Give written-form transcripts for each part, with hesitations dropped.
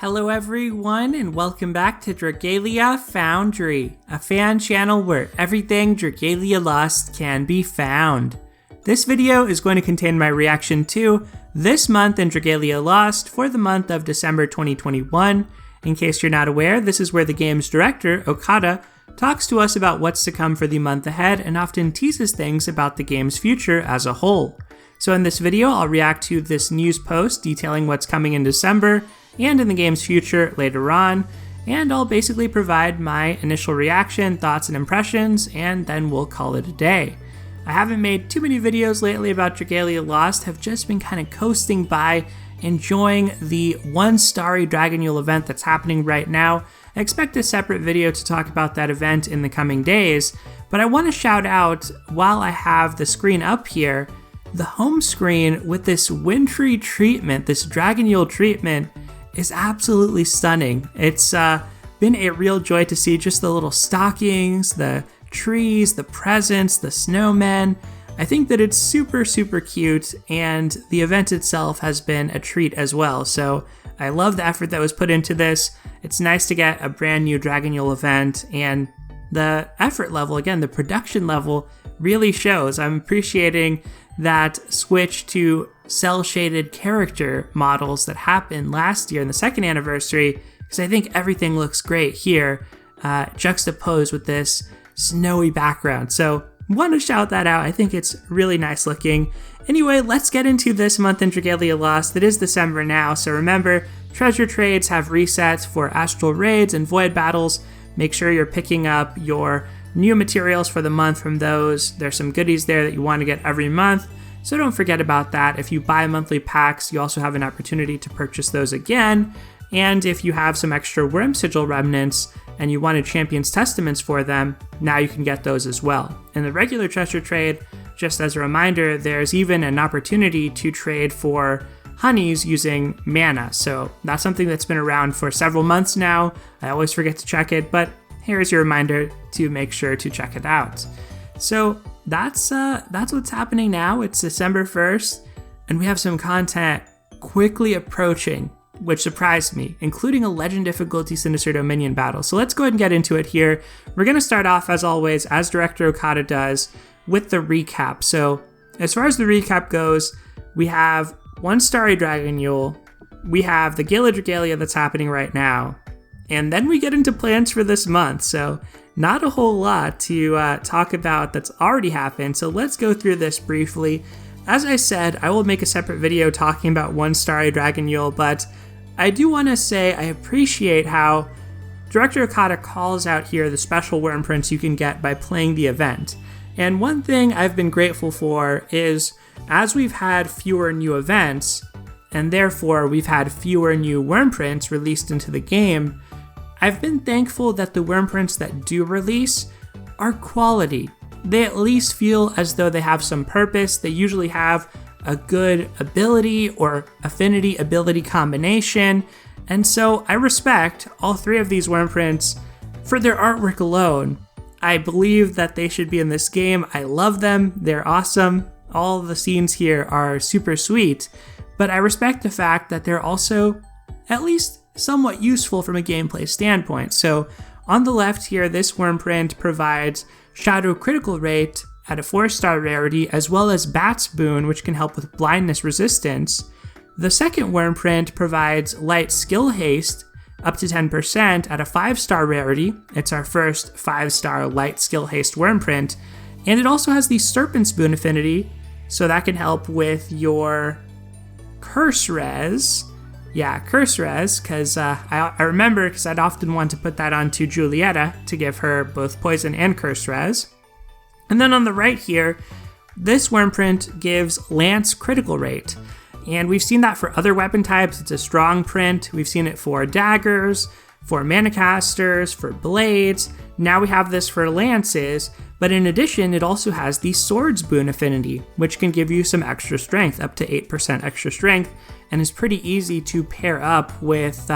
Hello everyone and welcome back to Dragalia Foundry, a fan channel where everything Dragalia Lost can be found. This video is going to contain my reaction to this month in Dragalia Lost for the month of December 2021. In case you're not aware, this is where the game's director, Okada, talks to us about what's to come for the month ahead and often teases things about the game's future as a whole. So in this video, I'll react to this news post detailing what's coming in December and in the game's future later on, and I'll basically provide my initial reaction, thoughts, and impressions, and then we'll call it a day. I haven't made too many videos lately about Dragalia Lost, have just been kind of coasting by, enjoying the one Starry Dragonyule event that's happening right now. I expect a separate video to talk about that event in the coming days, but I want to shout out, while I have the screen up here, the home screen with this wintry treatment, this Dragonyule treatment, is absolutely stunning. It's been a real joy to see just the little stockings, the trees, the presents, the snowmen. I think that it's super cute, and the event itself has been a treat as well. So I love the effort that was put into this. It's nice to get a brand new Dragonyule event, and the effort level, again, the production level really shows. I'm appreciating that switch to cel-shaded character models that happened last year in the second anniversary, because I think everything looks great here, juxtaposed with this snowy background. So want to shout that out. I think it's really nice looking. Anyway, let's get into this month in Dragalia Lost. It is December now, so remember, treasure trades have resets for astral raids and void battles. Make sure you're picking up your new materials for the month from those. There's some goodies there that you want to get every month, so don't forget about that. If you buy monthly packs, you also have an opportunity to purchase those again. And if you have some extra Worm Sigil remnants and you wanted Champion's Testaments for them, now you can get those as well. In the regular treasure trade, just as a reminder, there's even an opportunity to trade for honeys using mana. So that's something that's been around for several months now. I always forget to check it, but here's your reminder to make sure to check it out. So that's what's happening now. It's December 1st, and we have some content quickly approaching, which surprised me, including a Legend difficulty Sinister Dominion battle. So let's go ahead and get into it here. We're going to start off, as always, as Director Okada does, with the recap. So as far as the recap goes, we have one Starry Dragonyule, we have the Gala Dragalia that's happening right now, and then we get into plans for this month. So not a whole lot to talk about that's already happened, so let's go through this briefly. As I said, I will make a separate video talking about one Starry Dragonyule, but I do want to say I appreciate how Director Okada calls out here the special worm prints you can get by playing the event. And one thing I've been grateful for is, as we've had fewer new events, and therefore we've had fewer new worm prints released into the game, I've been thankful that the worm prints that do release are quality. They at least feel as though they have some purpose. They usually have a good ability or affinity ability combination, and so I respect all three of these worm prints for their artwork alone. I believe that they should be in this game. I love them. They're awesome. All the scenes here are super sweet, but I respect the fact that they're also at least somewhat useful from a gameplay standpoint. So on the left here, this worm print provides Shadow Critical Rate at a 4-star rarity, as well as Bat's Boon, which can help with blindness resistance. The second worm print provides Light Skill Haste up to 10% at a 5-star rarity. It's our first 5-star Light Skill Haste worm print. And it also has the Serpent's Boon affinity, so that can help with your Curse Res. Yeah, Curse Res, because I remember, because I'd often want to put that onto Julieta to give her both Poison and Curse Res. And then on the right here, this worm print gives Lance Critical Rate. And we've seen that for other weapon types. It's a strong print. We've seen it for daggers, for mana casters, for blades. Now we have this for lances, but in addition, it also has the Swords Boon affinity, which can give you some extra strength, up to 8% extra strength, and is pretty easy to pair up with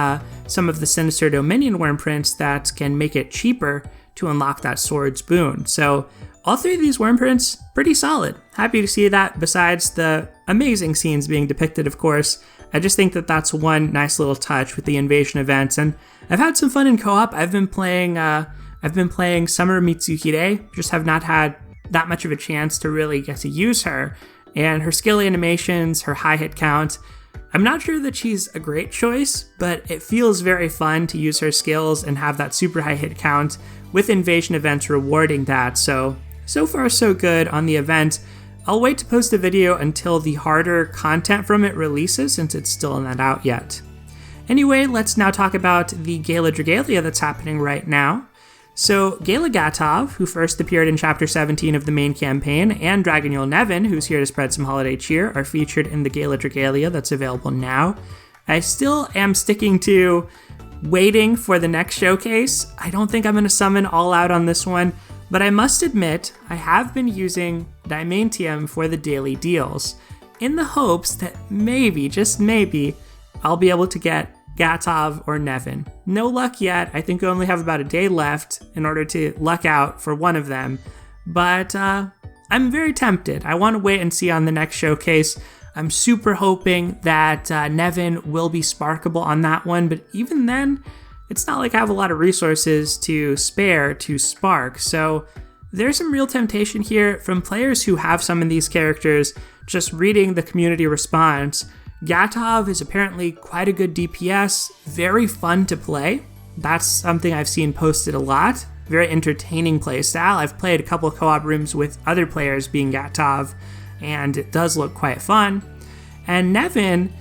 some of the Sinister Dominion worm prints that can make it cheaper to unlock that Swords Boon. So all three of these worm prints, pretty solid. Happy to see that. Besides the amazing scenes being depicted, of course, I just think that that's one nice little touch with the invasion events, and I've had some fun in co-op. I've been playing Summer Mitsuhide, just have not had that much of a chance to really get to use her, and her skill animations, her high hit count. I'm not sure that she's a great choice, but it feels very fun to use her skills and have that super high hit count with invasion events rewarding that. So far so good on the event. I'll wait to post a video until the harder content from it releases, since it's still not out yet. Anyway, let's now talk about the Gala Dragalia that's happening right now. So Gala Gatov, who first appeared in Chapter 17 of the main campaign, and Dragonyule Nevin, who's here to spread some holiday cheer, are featured in the Gala Dragalia that's available now. I still am sticking to waiting for the next showcase. I don't think I'm going to summon all out on this one, but I must admit, I have been using Diamantium for the daily deals, in the hopes that maybe, just maybe, I'll be able to get Gatov or Nevin. No luck yet. I think we only have about a day left in order to luck out for one of them, but I'm very tempted. I want to wait and see on the next showcase. I'm super hoping that Nevin will be sparkable on that one, but even then, it's not like I have a lot of resources to spare to spark, so there's some real temptation here from players who have summoned these characters. Just reading the community response, Gatov is apparently quite a good DPS, very fun to play. That's something I've seen posted a lot. Very entertaining playstyle. I've played a couple of co-op rooms with other players being Gatov, and it does look quite fun. And Nevin,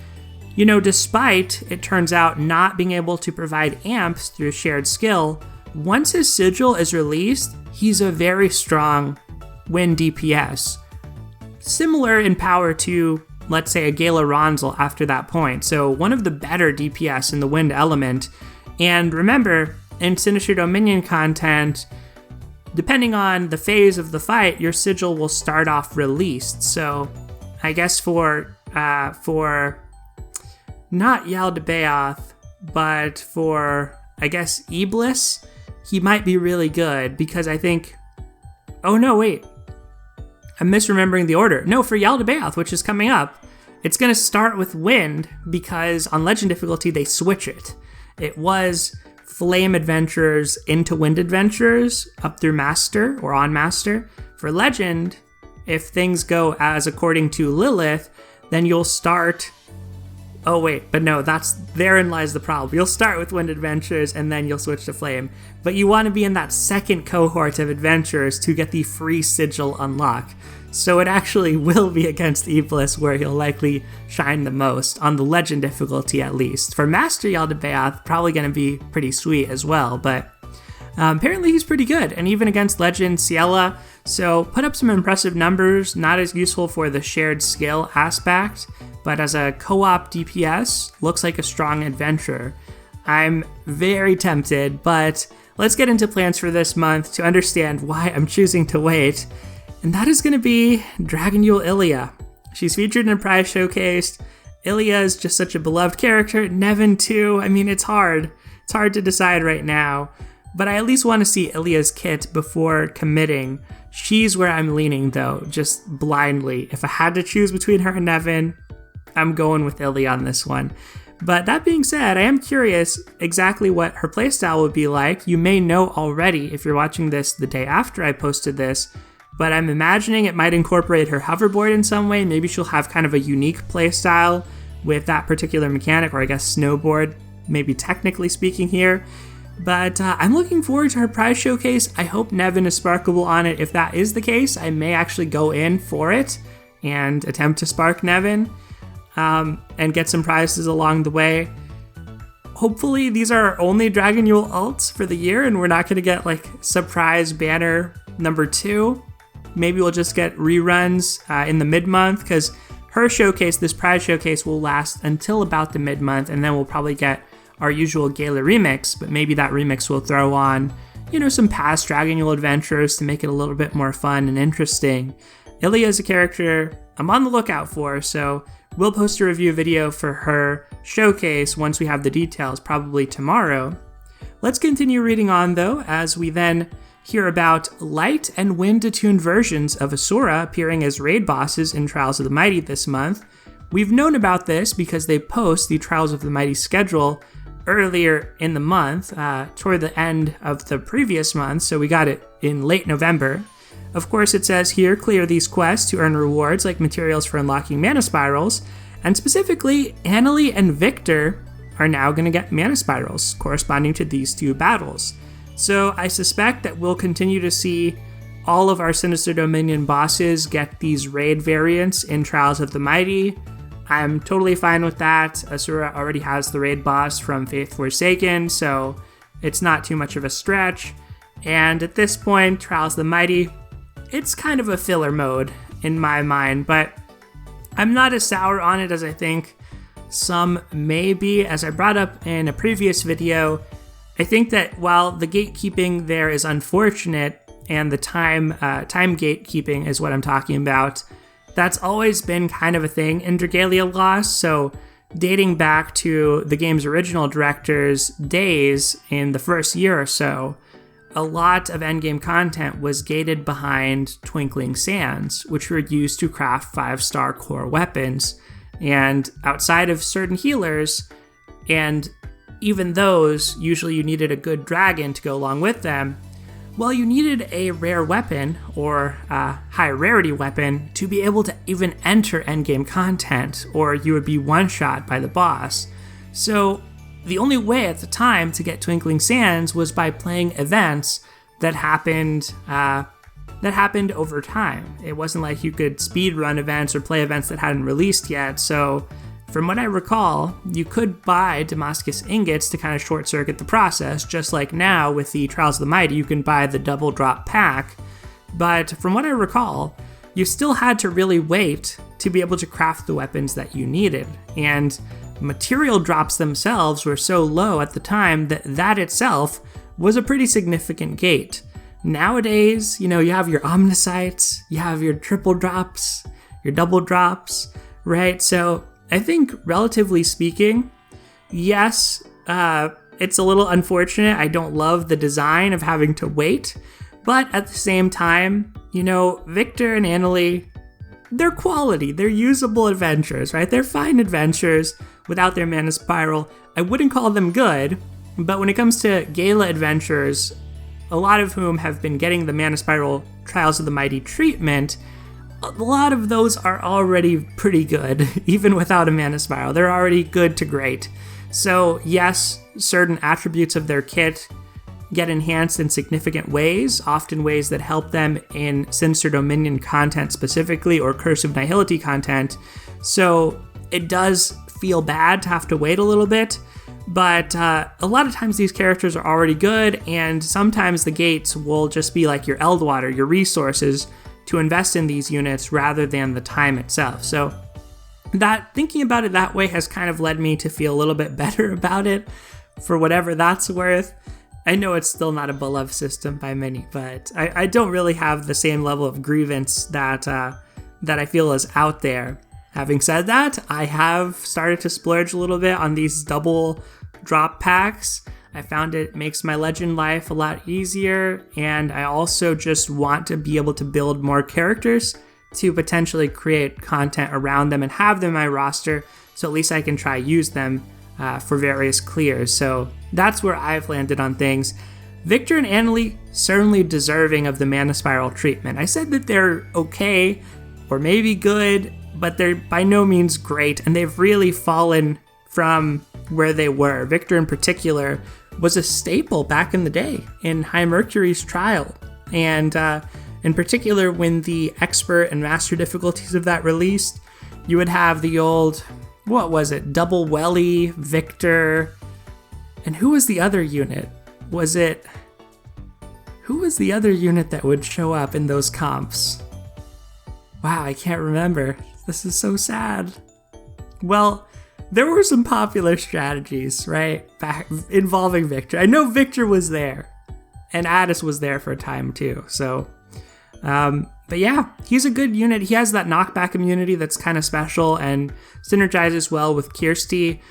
despite, it turns out, not being able to provide amps through shared skill, once his sigil is released, he's a very strong wind DPS. Similar in power to, let's say, a Gala Ronzel after that point. So one of the better DPS in the wind element. And remember, in Sinister Dominion content, depending on the phase of the fight, your sigil will start off released. So I guess for not Jaldabaoth, but for, I guess, Iblis, he might be really good, because I think... Oh no, wait. I'm misremembering the order. No, for Jaldabaoth, which is coming up, it's going to start with Wind, because on Legend difficulty, they switch it. It was Flame Adventurers into Wind Adventurers up through Master or on Master. For Legend, if things go as according to Lilith, then you'll start... Oh wait, but no, therein lies the problem. You'll start with Wind Adventures and then you'll switch to Flame. But you want to be in that second cohort of adventurers to get the free sigil unlock. So it actually will be against Iblis where he'll likely shine the most, on the Legend difficulty at least. For Master Jaldabaoth, probably going to be pretty sweet as well, but apparently he's pretty good, and even against Legend Ciela. So put up some impressive numbers, not as useful for the shared skill aspect, but as a co-op DPS, looks like a strong adventurer. I'm very tempted, but let's get into plans for this month to understand why I'm choosing to wait. And that is going to be Dragonyule Ilia. She's featured in a prize showcase. Ilia is just such a beloved character. Nevin too. I mean, it's hard. It's hard to decide right now. But I at least want to see Ilia's kit before committing. She's where I'm leaning though, just blindly. If I had to choose between her and Nevin, I'm going with Ilia on this one. But that being said, I am curious exactly what her playstyle would be like. You may know already if you're watching this the day after I posted this, but I'm imagining it might incorporate her hoverboard in some way. Maybe she'll have kind of a unique playstyle with that particular mechanic, or I guess snowboard, maybe technically speaking here. But I'm looking forward to her prize showcase. I hope Nevin is sparkable on it. If that is the case, I may actually go in for it and attempt to spark Nevin. And get some prizes along the way. Hopefully these are our only Dragonyule ults for the year and we're not going to get like surprise banner number 2. Maybe we'll just get reruns in the mid-month, because her showcase, this prize showcase, will last until about the mid-month, and then we'll probably get our usual Gala remix, but maybe that remix will throw on, some past Dragonyule adventures to make it a little bit more fun and interesting. Ilia is a character I'm on the lookout for, so we'll post a review video for her showcase once we have the details, probably tomorrow. Let's continue reading on though, as we then hear about light and wind attuned versions of Asura appearing as raid bosses in Trials of the Mighty this month. We've known about this because they post the Trials of the Mighty schedule earlier in the month, toward the end of the previous month, so we got it in late November. Of course, it says here, clear these quests to earn rewards like materials for unlocking mana spirals, and specifically, Annalie and Victor are now going to get mana spirals corresponding to these two battles. So I suspect that we'll continue to see all of our Sinister Dominion bosses get these raid variants in Trials of the Mighty. I'm totally fine with that. Asura already has the raid boss from Faith Forsaken, so it's not too much of a stretch. And at this point, Trials of the Mighty, it's kind of a filler mode in my mind, but I'm not as sour on it as I think some may be. As I brought up in a previous video, I think that while the gatekeeping there is unfortunate, and the time gatekeeping is what I'm talking about, that's always been kind of a thing in Dragalia Lost. So dating back to the game's original director's days in the first year or so, a lot of endgame content was gated behind Twinkling Sands, which were used to craft 5-star core weapons. And outside of certain healers, and even those, usually you needed a good dragon to go along with them, well, you needed a rare weapon, or a high rarity weapon, to be able to even enter endgame content, or you would be one-shot by the boss. So the only way at the time to get Twinkling Sands was by playing events that happened over time. It wasn't like you could speedrun events or play events that hadn't released yet. So from what I recall, you could buy Damascus ingots to kind of short-circuit the process, just like now with the Trials of the Mighty, you can buy the double drop pack. But from what I recall, you still had to really wait to be able to craft the weapons that you needed. And material drops themselves were so low at the time that that itself was a pretty significant gate. Nowadays, you have your omnisites, you have your triple drops, your double drops, right? So I think, relatively speaking, yes, it's a little unfortunate. I don't love the design of having to wait, but at the same time, Victor and Annalie, they're quality, they're usable adventures, right? They're fine adventures without their mana spiral. I wouldn't call them good, but when it comes to Gala adventures, a lot of whom have been getting the mana spiral Trials of the Mighty treatment, a lot of those are already pretty good, even without a mana spiral. They're already good to great. So yes, certain attributes of their kit get enhanced in significant ways, often ways that help them in Sinister Dominion content specifically, or Curse of Nihility content. So it does feel bad to have to wait a little bit, but a lot of times these characters are already good, and sometimes the gates will just be like your Eldwater, your resources, to invest in these units rather than the time itself. So that thinking about it that way has kind of led me to feel a little bit better about it, for whatever that's worth. I know it's still not a beloved system by many, but I don't really have the same level of grievance that I feel is out there. Having said that, I have started to splurge a little bit on these double drop packs. I found it makes my legend life a lot easier, and I also just want to be able to build more characters to potentially create content around them and have them in my roster, so at least I can try use them for various clears. So that's where I've landed on things. Victor and Annalie, certainly deserving of the mana spiral treatment. I said that they're okay, or maybe good, but they're by no means great, and they've really fallen from where they were. Victor in particular was a staple back in the day in High Mercury's trial, and in particular when the expert and master difficulties of that released, you would have the old, double welly, Victor, and who was the other unit? Who was the other unit that would show up in those comps? Wow, I can't remember. This is so sad. Well, there were some popular strategies, right, back involving Victor. I know Victor was there, and Addis was there for a time too. So, but yeah, he's a good unit. He has that knockback immunity that's kind of special and synergizes well with Kirsty.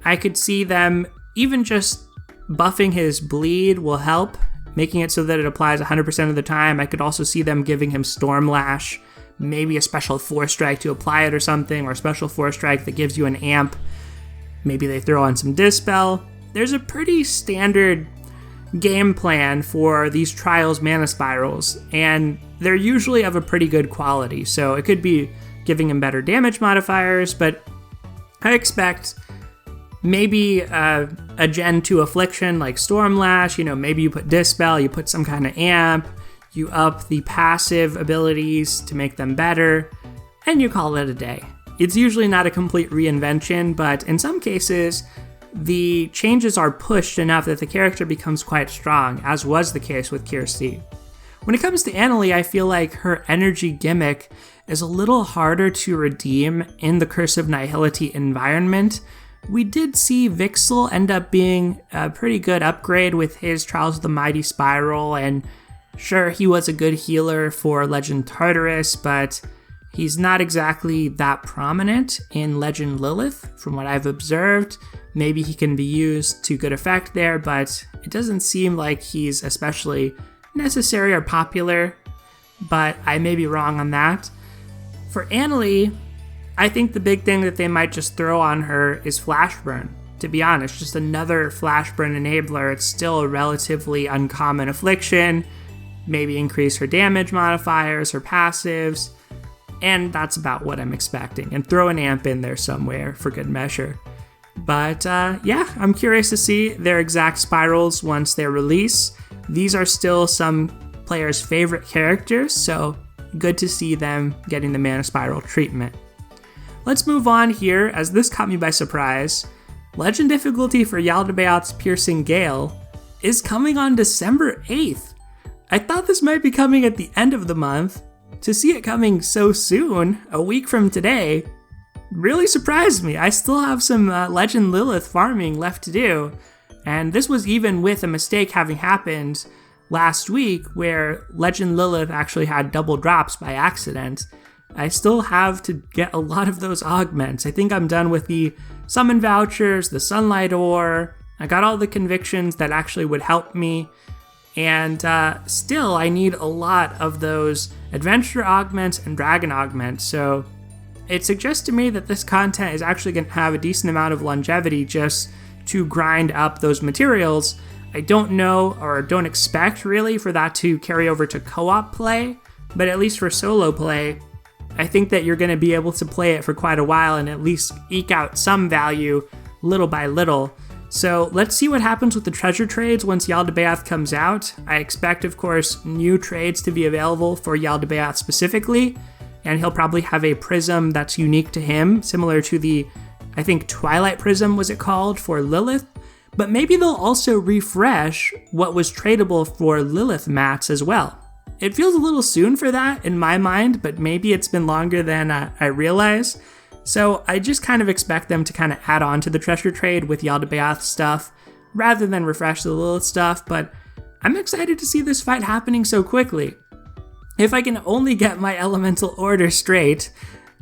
I could see them even just buffing his bleed will help, making it so that it applies 100% of the time. I could also see them giving him Storm Lash, maybe a special 4-strike to apply it or something, or a special 4-strike that gives you an amp. Maybe they throw on some Dispel. There's a pretty standard game plan for these Trials Mana Spirals, and they're usually of a pretty good quality, so it could be giving him better damage modifiers, but I expect maybe a Gen 2 Affliction like Stormlash, maybe you put Dispel, you put some kind of amp, you up the passive abilities to make them better, and you call it a day. It's usually not a complete reinvention, but in some cases, the changes are pushed enough that the character becomes quite strong, as was the case with Kirsty. When it comes to Annalie, I feel like her energy gimmick is a little harder to redeem in the Curse of Nihility environment. We did see Vixel end up being a pretty good upgrade with his Trials of the Mighty Spiral, and sure, he was a good healer for Legend Tartarus, but he's not exactly that prominent in Legend Lilith, from what I've observed. Maybe he can be used to good effect there, but it doesn't seem like he's especially necessary or popular, but I may be wrong on that. For Annalie, I think the big thing that they might just throw on her is Flash Burn. To be honest, just another Flash Burn enabler. It's still a relatively uncommon affliction. Maybe increase her damage modifiers, her passives, and that's about what I'm expecting. And throw an amp in there somewhere for good measure. But yeah, I'm curious to see their exact spirals once they release. These are still some players' favorite characters, so good to see them getting the Mana Spiral treatment. Let's move on here, as this caught me by surprise. Legend difficulty for Jaldabaoth's Piercing Gale is coming on December 8th. I thought this might be coming at the end of the month. To see it coming so soon, a week from today, really surprised me. I still have some Legend Lilith farming left to do, and this was even with a mistake having happened last week where Legend Lilith actually had double drops by accident. I still have to get a lot of those augments. I think I'm done with the summon vouchers, the sunlight ore. I got all the convictions that actually would help me, and still I need a lot of those adventure augments and dragon augments, so it suggests to me that this content is actually going to have a decent amount of longevity just to grind up those materials. I don't know, or don't expect really for that to carry over to co-op play, but at least for solo play, I think that you're going to be able to play it for quite a while and at least eke out some value little by little. So let's see what happens with the treasure trades once Jaldabaoth comes out. I expect, of course, new trades to be available for Jaldabaoth specifically, and he'll probably have a prism that's unique to him, similar to the, I think, Twilight Prism was it called, for Lilith. But maybe they'll also refresh what was tradable for Lilith mats as well. It feels a little soon for that in my mind, but maybe it's been longer than I realize. So I just kind of expect them to kind of add on to the treasure trade with Jaldabaoth stuff, rather than refresh the Lilith stuff, but I'm excited to see this fight happening so quickly. If I can only get my elemental order straight,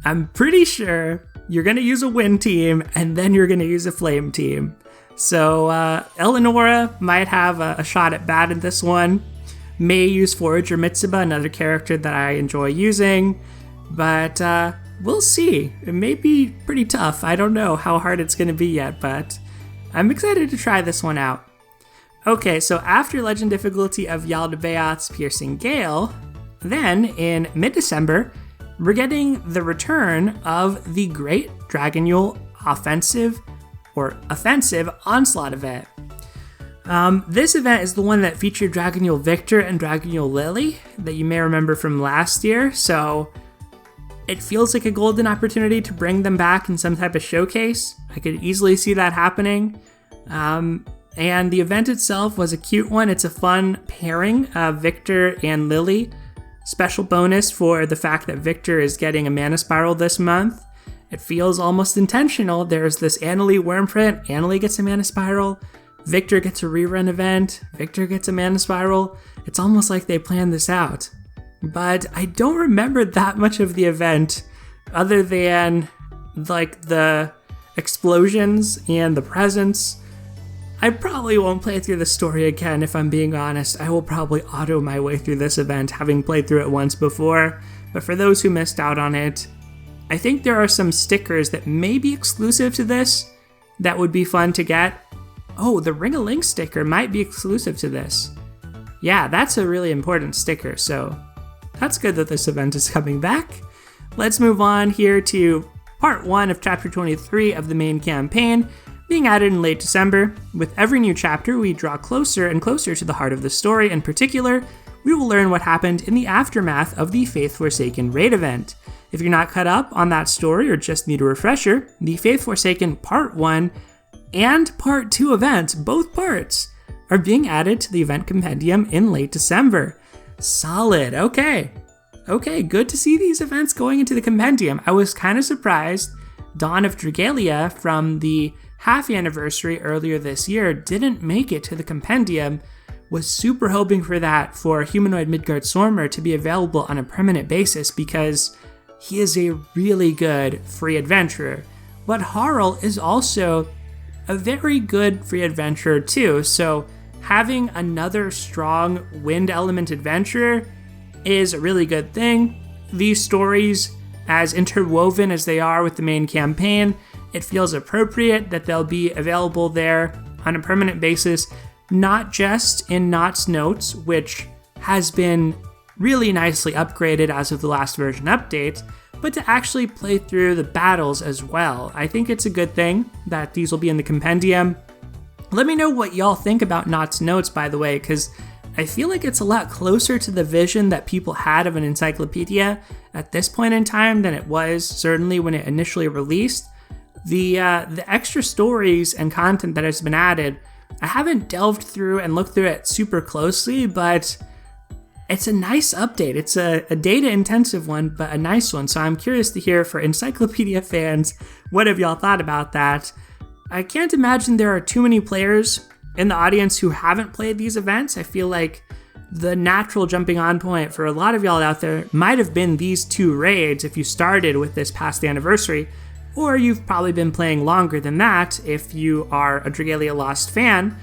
I'm pretty sure you're going to use a wind team, and then you're going to use a flame team. So Eleonora might have a shot at bat in this one. May use Forager Mitsuba, another character that I enjoy using, but we'll see. It may be pretty tough. I don't know how hard it's going to be yet, but I'm excited to try this one out. Okay, so after Legend difficulty of Jaldabaoth's Piercing Gale, then in mid-December, we're getting the return of the Great Dragonyule Offensive Onslaught event. This event is the one that featured Dragonyule Victor and Dragonyule Lily that you may remember from last year, so it feels like a golden opportunity to bring them back in some type of showcase. I could easily see that happening. And the event itself was a cute one. It's a fun pairing of Victor and Lily. Special bonus for the fact that Victor is getting a Mana Spiral this month. It feels almost intentional. There's this Annalie Wormprint. Annalie gets a Mana Spiral. Victor gets a rerun event. Victor gets a Mana Spiral. It's almost like they planned this out. But I don't remember that much of the event other than like the explosions and the presents. I probably won't play through the story again, if I'm being honest. I will probably auto my way through this event, having played through it once before. but for those who missed out on it, I think there are some stickers that may be exclusive to this that would be fun to get. Oh, the Ring-a-Ling sticker might be exclusive to this. Yeah, that's a really important sticker, so that's good that this event is coming back. Let's move on here to part 1 of chapter 23 of the main campaign, being added in late December. With every new chapter, we draw closer and closer to the heart of the story. In particular, we will learn what happened in the aftermath of the Faith Forsaken raid event. If you're not caught up on that story or just need a refresher, the Faith Forsaken Part 1 and Part 2 events, both parts, are being added to the event compendium in late December. Solid, okay. Okay, good to see these events going into the compendium. I was kind of surprised Dawn of Dragalia from the half anniversary earlier this year didn't make it to the compendium. Was super hoping for that for Humanoid Midgard-Sormer to be available on a permanent basis because he is a really good free adventurer. But Harl is also a very good free adventurer too, so having another strong wind element adventurer is a really good thing. These stories, as interwoven as they are with the main campaign, it feels appropriate that they'll be available there on a permanent basis, not just in Knott's Notes, which has been really nicely upgraded as of the last version update, but to actually play through the battles as well. I think it's a good thing that these will be in the compendium. Let me know what y'all think about Knott's Notes, by the way, because I feel like it's a lot closer to the vision that people had of an encyclopedia at this point in time than it was certainly when it initially released. The extra stories and content that has been added, I haven't delved through and looked through it super closely, but it's a nice update. It's a data-intensive one, but a nice one, so I'm curious to hear for encyclopedia fans, what have y'all thought about that? I can't imagine there are too many players in the audience who haven't played these events. I feel like the natural jumping on point for a lot of y'all out there might have been these 2 raids if you started with this past anniversary, or you've probably been playing longer than that if you are a Dragalia Lost fan.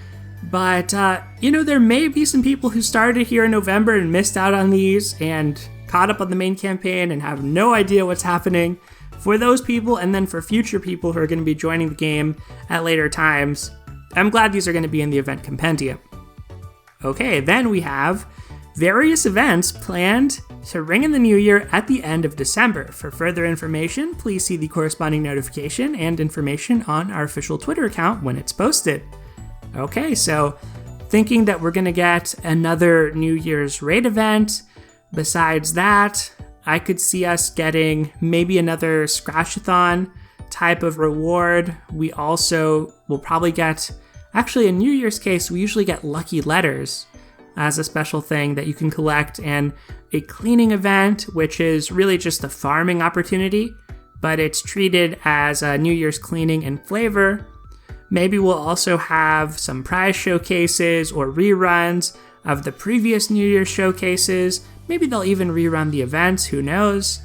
But, there may be some people who started here in November and missed out on these and caught up on the main campaign and have no idea what's happening. For those people, and then for future people who are going to be joining the game at later times, I'm glad these are going to be in the event compendium. Okay, then we have various events planned to ring in the new year at the end of December. For further information, please see the corresponding notification and information on our official Twitter account when it's posted. Okay, so thinking that we're going to get another New Year's raid event. Besides that, I could see us getting maybe another Scratchathon type of reward. We also will probably get, actually in New Year's case, we usually get lucky letters as a special thing that you can collect, and a cleaning event, which is really just a farming opportunity, but it's treated as a New Year's cleaning and flavor. Maybe we'll also have some prize showcases or reruns of the previous New Year's showcases. Maybe they'll even rerun the events, who knows?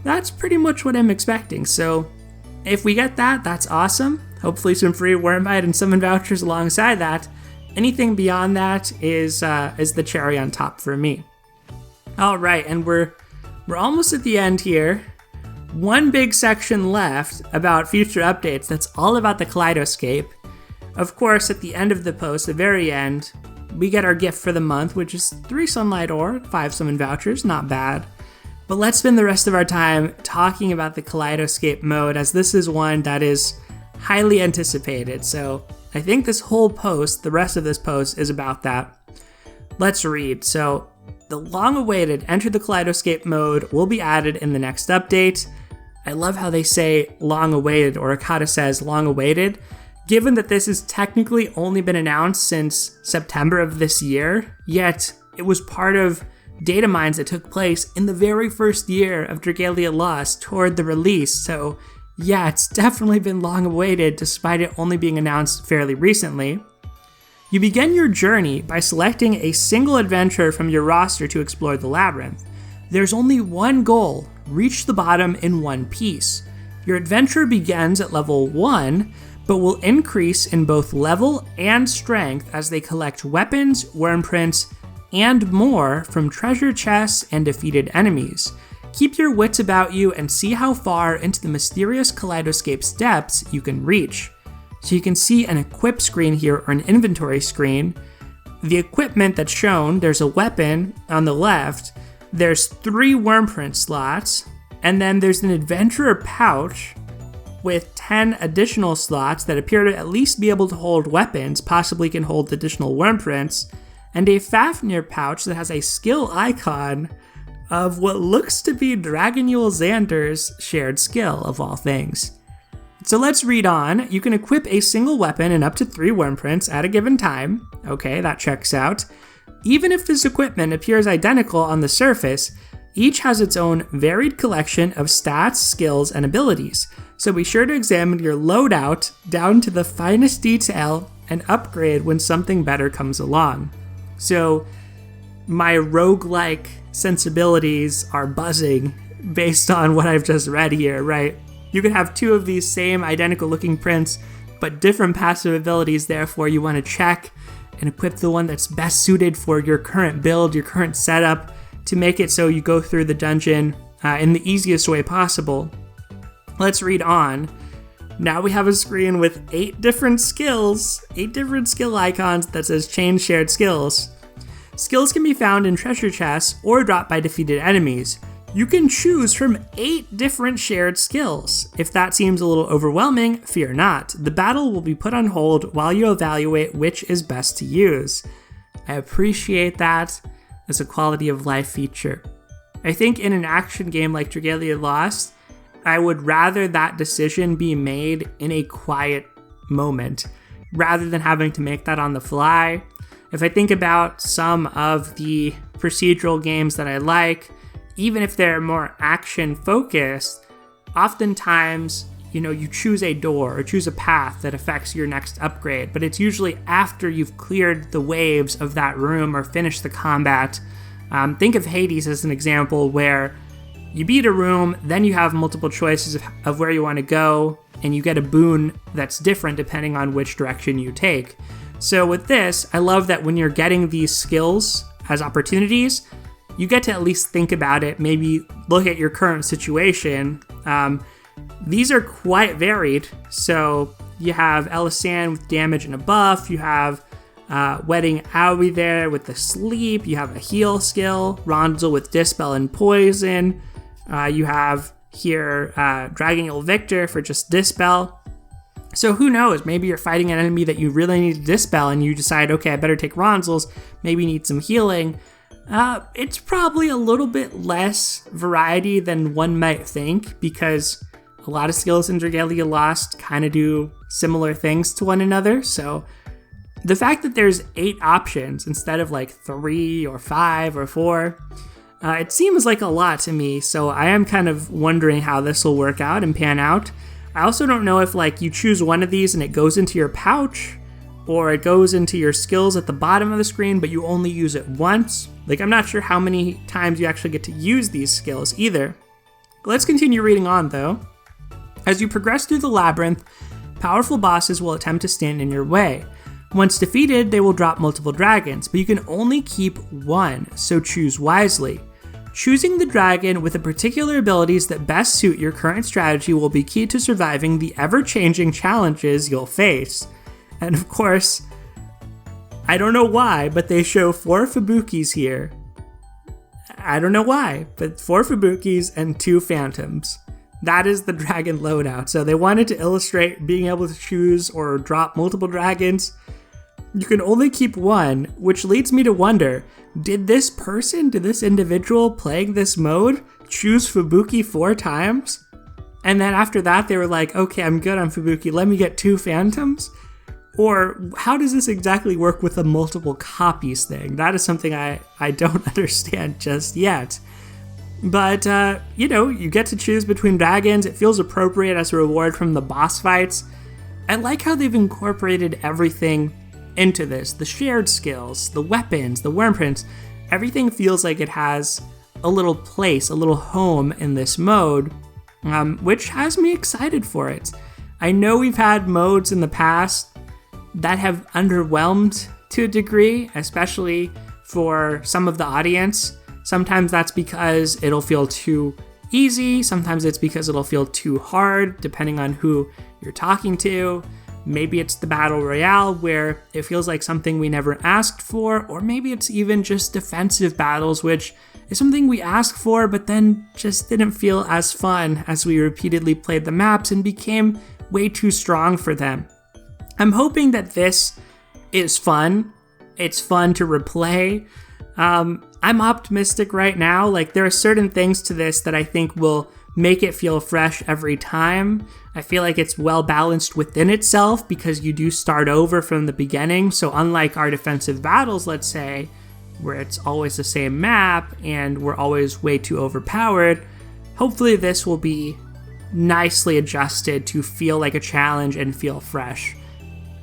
That's pretty much what I'm expecting, so if we get that, that's awesome. Hopefully some free Wormite and summon vouchers alongside that. Anything beyond that is the cherry on top for me. All right, and we're almost at the end here. One big section left about future updates that's all about the Kaleidoscape. Of course, at the end of the post, the very end, we get our gift for the month, which is 3 Sunlight Ore, 5 summon vouchers, not bad. But let's spend the rest of our time talking about the Kaleidoscape mode, as this is one that is highly anticipated. So I think this whole post, the rest of this post, is about that. Let's read. So the long-awaited Enter the Kaleidoscape mode will be added in the next update. I love how they say long-awaited, or Akata says long-awaited, given that this has technically only been announced since September of this year, yet it was part of data mines that took place in the very first year of Dragalia Lost toward the release, so yeah, it's definitely been long awaited despite it only being announced fairly recently. You begin your journey by selecting a single adventure from your roster to explore the labyrinth. There's only one goal: reach the bottom in one piece. Your adventure begins at level 1, but will increase in both level and strength as they collect weapons, worm prints, and more from treasure chests and defeated enemies. Keep your wits about you and see how far into the mysterious Kaleidoscape's depths you can reach. So you can see an equip screen here, or an inventory screen. The equipment that's shown, there's a weapon on the left, there's 3 wormprint slots, and then there's an adventurer pouch with 10 additional slots that appear to at least be able to hold weapons, possibly can hold additional wormprints, and a Fafnir pouch that has a skill icon of what looks to be Dragonyule Xander's shared skill, of all things. So let's read on. You can equip a single weapon and up to 3 wormprints at a given time. Okay, that checks out. Even if this equipment appears identical on the surface, each has its own varied collection of stats, skills, and abilities. So be sure to examine your loadout down to the finest detail and upgrade when something better comes along. So my roguelike sensibilities are buzzing based on what I've just read here, right? You could have 2 of these same identical looking prints, but different passive abilities, therefore you want to check and equip the one that's best suited for your current build, your current setup, to make it so you go through the dungeon in the easiest way possible. Let's read on. Now we have a screen with 8 different skills, 8 different skill icons that says change shared skills. Skills can be found in treasure chests or dropped by defeated enemies. You can choose from 8 different shared skills. If that seems a little overwhelming, fear not. The battle will be put on hold while you evaluate which is best to use. I appreciate that as a quality of life feature. I think in an action game like Dragalia Lost, I would rather that decision be made in a quiet moment rather than having to make that on the fly. If I think about some of the procedural games that I like, even if they're more action focused, oftentimes, you choose a door or choose a path that affects your next upgrade, but it's usually after you've cleared the waves of that room or finished the combat. Think of Hades as an example where you beat a room, then you have multiple choices of where you want to go, and you get a boon that's different depending on which direction you take. So with this, I love that when you're getting these skills as opportunities, you get to at least think about it, maybe look at your current situation. These are quite varied. So you have Elisan with damage and a buff, you have Wedding Aoi there with the sleep, you have a heal skill, Ronzel with dispel and poison, you have here Dragonyule Victor for just dispel. So who knows, maybe you're fighting an enemy that you really need to dispel and you decide, okay, I better take Ronzel's, maybe need some healing. It's probably a little bit less variety than one might think, because a lot of skills in Dragalia Lost kind of do similar things to one another. So the fact that there's 8 options instead of like 3 or 5 or 4, it seems like a lot to me. So I am kind of wondering how this will work out and pan out. I also don't know if you choose one of these and it goes into your pouch, or it goes into your skills at the bottom of the screen, but you only use it once. I'm not sure how many times you actually get to use these skills either. Let's continue reading on though. As you progress through the labyrinth, powerful bosses will attempt to stand in your way. Once defeated, they will drop multiple dragons, but you can only keep one, so choose wisely. Choosing the dragon with the particular abilities that best suit your current strategy will be key to surviving the ever-changing challenges you'll face. And of course, I don't know why, but they show 4 Fubukis here. I don't know why, but 4 Fubukis and 2 Phantoms. That is the dragon loadout. So they wanted to illustrate being able to choose or drop multiple dragons. You can only keep one, which leads me to wonder, did this individual playing this mode choose Fubuki 4 times? And then after that, they were like, okay, I'm good on Fubuki, let me get 2 Phantoms? Or how does this exactly work with the multiple copies thing? That is something I don't understand just yet. But, you get to choose between dragons. It feels appropriate as a reward from the boss fights. I like how they've incorporated everything into this. The shared skills, the weapons, the wormprints, everything feels like it has a little place, a little home in this mode, which has me excited for it. I know we've had modes in the past that have underwhelmed to a degree, especially for some of the audience. Sometimes that's because it'll feel too easy. Sometimes it's because it'll feel too hard, depending on who you're talking to. Maybe it's the Battle Royale where it feels like something we never asked for, or maybe it's even just defensive battles, which is something we asked for, but then just didn't feel as fun as we repeatedly played the maps and became way too strong for them. I'm hoping that this is fun. It's fun to replay. I'm optimistic right now. Like, there are certain things to this that I think will make it feel fresh every time. I feel like it's well balanced within itself because you do start over from the beginning. So unlike our defensive battles, let's say, where it's always the same map and we're always way too overpowered, hopefully this will be nicely adjusted to feel like a challenge and feel fresh.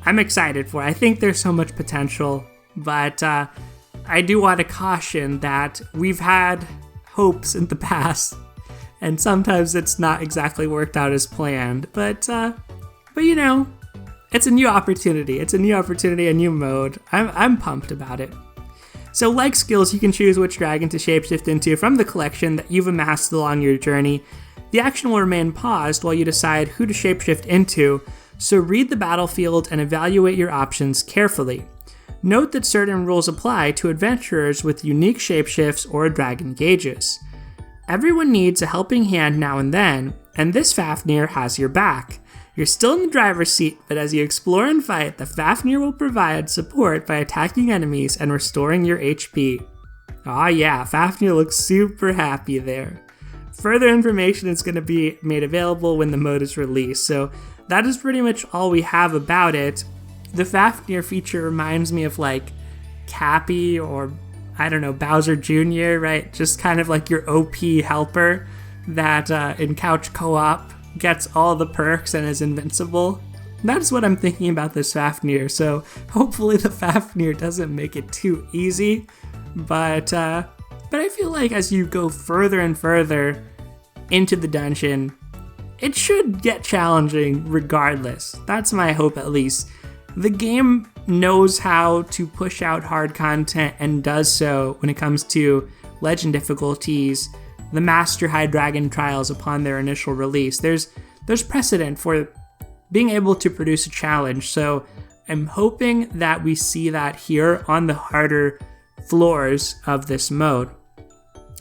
I'm excited for it. I think there's so much potential, but I do want to caution that we've had hopes in the past, and sometimes it's not exactly worked out as planned. But you know, it's a new opportunity. It's a new opportunity, a new mode. I'm pumped about it. So like skills, you can choose which dragon to shapeshift into from the collection that you've amassed along your journey. The action will remain paused while you decide who to shapeshift into, so read the battlefield and evaluate your options carefully. Note that certain rules apply to adventurers with unique shapeshifts or dragon gauges. Everyone needs a helping hand now and then, and this Fafnir has your back. You're still in the driver's seat, but as you explore and fight, the Fafnir will provide support by attacking enemies and restoring your HP. Aw yeah, Fafnir looks super happy there. Further information is going to be made available when the mode is released, so that is pretty much all we have about it. The Fafnir feature reminds me of like Cappy or, I don't know, Bowser Jr., right? Just kind of like your OP helper that in couch co-op gets all the perks and is invincible. That's what I'm thinking about this Fafnir, so hopefully the Fafnir doesn't make it too easy, but I feel like as you go further and further into the dungeon, it should get challenging regardless. That's my hope, at least. The game knows how to push out hard content and does so when it comes to legend difficulties, the Master High Dragon trials upon their initial release. There's precedent for being able to produce a challenge, so I'm hoping that we see that here on the harder floors of this mode.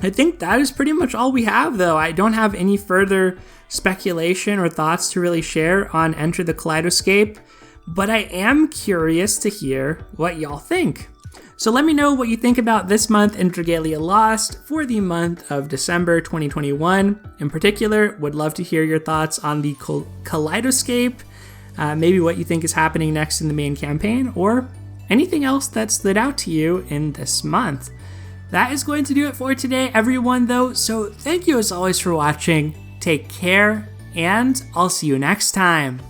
I think that is pretty much all we have, though. I don't have any further speculation or thoughts to really share on Enter the Kaleidoscape, but I am curious to hear what y'all think. So let me know what you think about this month in Dragalia Lost for the month of December 2021. In particular, would love to hear your thoughts on the Kaleidoscape, maybe what you think is happening next in the main campaign, or anything else that stood out to you in this month. That is going to do it for today, everyone, though, so thank you as always for watching. Take care, and I'll see you next time.